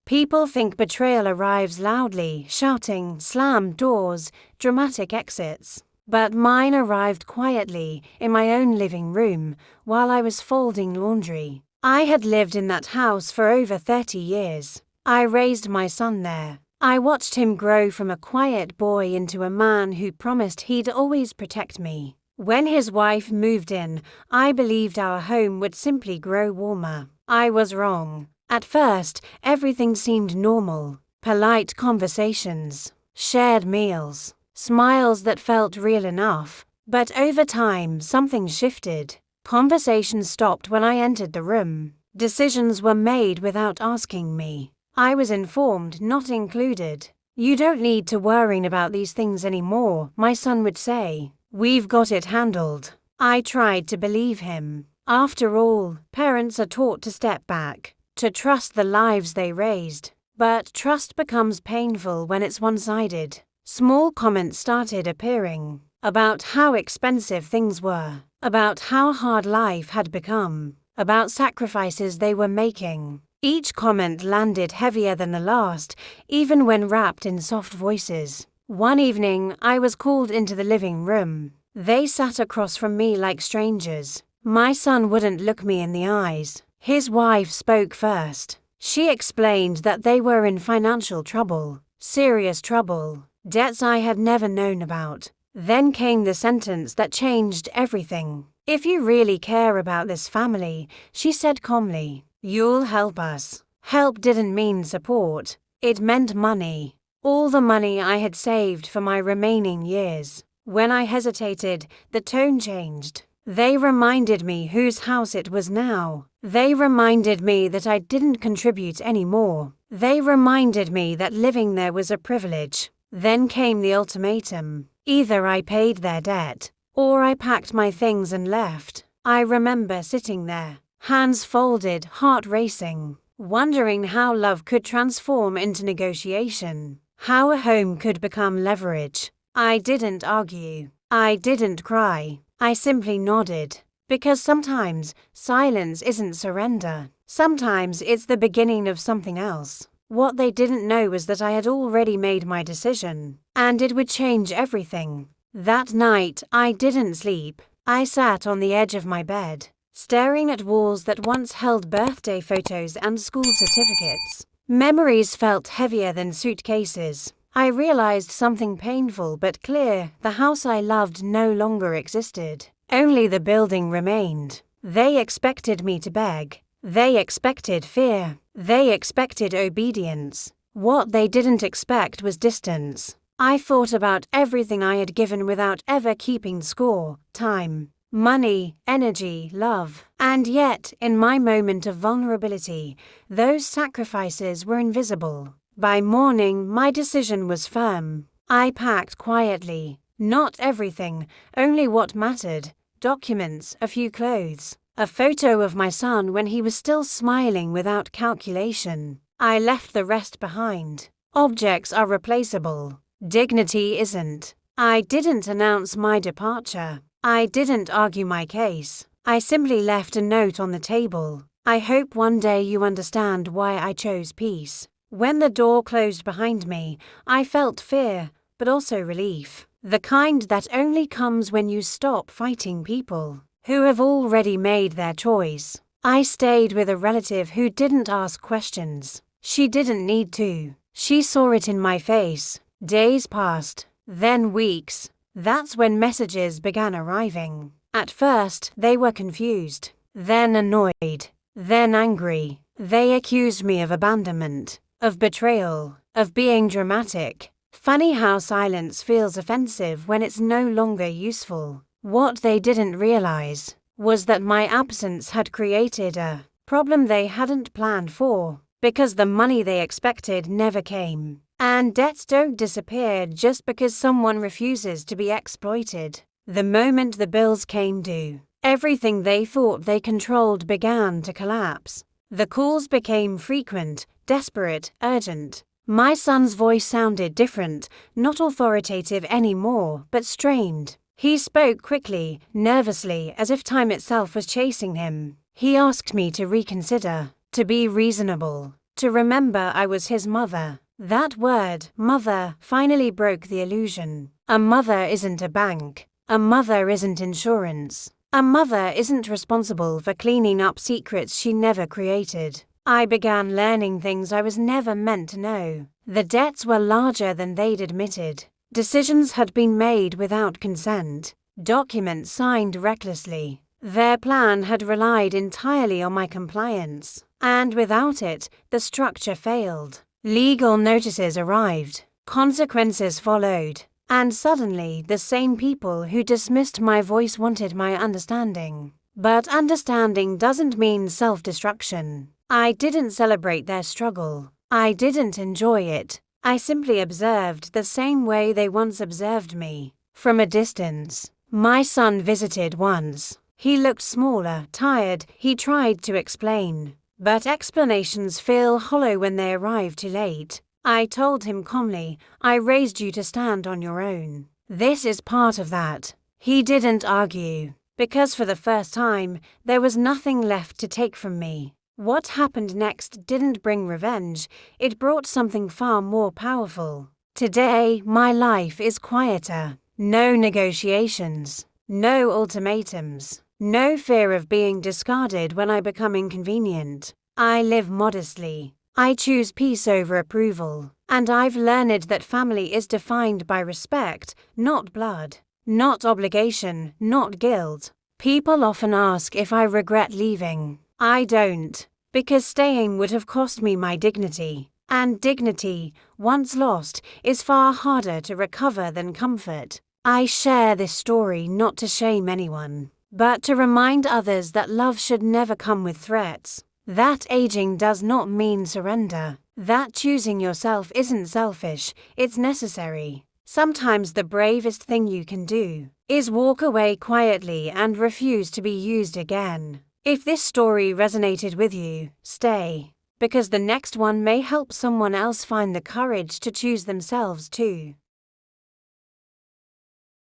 People think betrayal arrives loudly, shouting, slammed doors, dramatic exits. But mine arrived quietly, in my own living room, while I was folding laundry. I had lived in that house for over 30 years. I raised my son there. I watched him grow from a quiet boy into a man who promised he'd always protect me. When his wife moved in, I believed our home would simply grow warmer. I was wrong. At first, everything seemed normal. Polite conversations, shared meals, smiles that felt real enough. But over time, something shifted. Conversations stopped when I entered the room. Decisions were made without asking me. I was informed, not included. "You don't need to worry about these things anymore," my son would say. "We've got it handled." I tried to believe him. After all, parents are taught to step back, to trust the lives they raised. But trust becomes painful when it's one-sided. Small comments started appearing about how expensive things were, about how hard life had become, about sacrifices they were making. Each comment landed heavier than the last, even when wrapped in soft voices. One evening, I was called into the living room. They sat across from me like strangers. My son wouldn't look me in the eyes. His wife spoke first. She explained that they were in financial trouble, serious trouble, debts I had never known about. Then came the sentence that changed everything. "If you really care about this family," she said calmly, "you'll help us." Help didn't mean support. It meant money. All the money I had saved for my remaining years. When I hesitated, the tone changed. They reminded me whose house it was now. They reminded me that I didn't contribute anymore. They reminded me that living there was a privilege. Then came the ultimatum. Either I paid their debt, or I packed my things and left. I remember sitting there, hands folded, heart racing, wondering how love could transform into negotiation, how a home could become leverage. I didn't argue. I didn't cry. I simply nodded. Because sometimes silence isn't surrender. Sometimes it's the beginning of something else. What they didn't know was that I had already made my decision, and it would change everything. That night, I didn't sleep. I sat on the edge of my bed, staring at walls that once held birthday photos and school certificates. Memories felt heavier than suitcases. I realized something painful but clear. The house I loved no longer existed. Only the building remained. They expected me to beg. They expected fear. They expected obedience. What they didn't expect was distance. I thought about everything I had given without ever keeping score: time, money, energy, love. And yet, in my moment of vulnerability, those sacrifices were invisible. By morning, my decision was firm. I packed quietly. Not everything, only what mattered. Documents, a few clothes, a photo of my son when he was still smiling without calculation. I left the rest behind. Objects are replaceable. Dignity isn't. I didn't announce my departure. I didn't argue my case. I simply left a note on the table. I hope one day you understand why I chose peace. When the door closed behind me, I felt fear, but also relief. The kind that only comes when you stop fighting people who have already made their choice. I stayed with a relative who didn't ask questions. She didn't need to. She saw it in my face. Days passed, then weeks. That's when messages began arriving. At first, they were confused, then annoyed, then angry. They accused me of abandonment, of betrayal, of being dramatic. Funny how silence feels offensive when it's no longer useful. What they didn't realize was that my absence had created a problem they hadn't planned for, because the money they expected never came. And debts don't disappear just because someone refuses to be exploited. The moment the bills came due, everything they thought they controlled began to collapse. The calls became frequent, desperate, urgent. My son's voice sounded different, not authoritative anymore, but strained. He spoke quickly, nervously, as if time itself was chasing him. He asked me to reconsider, to be reasonable, to remember I was his mother. That word, mother, finally broke the illusion. A mother isn't a bank. A mother isn't insurance. A mother isn't responsible for cleaning up secrets she never created. I began learning things I was never meant to know. The debts were larger than they'd admitted. Decisions had been made without consent. Documents signed recklessly. Their plan had relied entirely on my compliance, and without it, the structure failed. Legal notices arrived. Consequences followed. And suddenly, the same people who dismissed my voice wanted my understanding. But understanding doesn't mean self-destruction. I didn't celebrate their struggle. I didn't enjoy it. I simply observed the same way they once observed me, from a distance. My son visited once. He looked smaller, tired. He tried to explain. But explanations feel hollow when they arrive too late. I told him calmly, I raised you to stand on your own. This is part of that. He didn't argue, because for the first time, there was nothing left to take from me. What happened next didn't bring revenge, it brought something far more powerful. Today, my life is quieter. No negotiations, no ultimatums, no fear of being discarded when I become inconvenient. I live modestly. I choose peace over approval, and I've learned that family is defined by respect, not blood, not obligation, not guilt. People often ask if I regret leaving. I don't, because staying would have cost me my dignity, and dignity, once lost, is far harder to recover than comfort. I share this story not to shame anyone, but to remind others that love should never come with threats. That aging does not mean surrender. That choosing yourself isn't selfish, it's necessary. Sometimes the bravest thing you can do is walk away quietly and refuse to be used again. If this story resonated with you, stay, because the next one may help someone else find the courage to choose themselves too.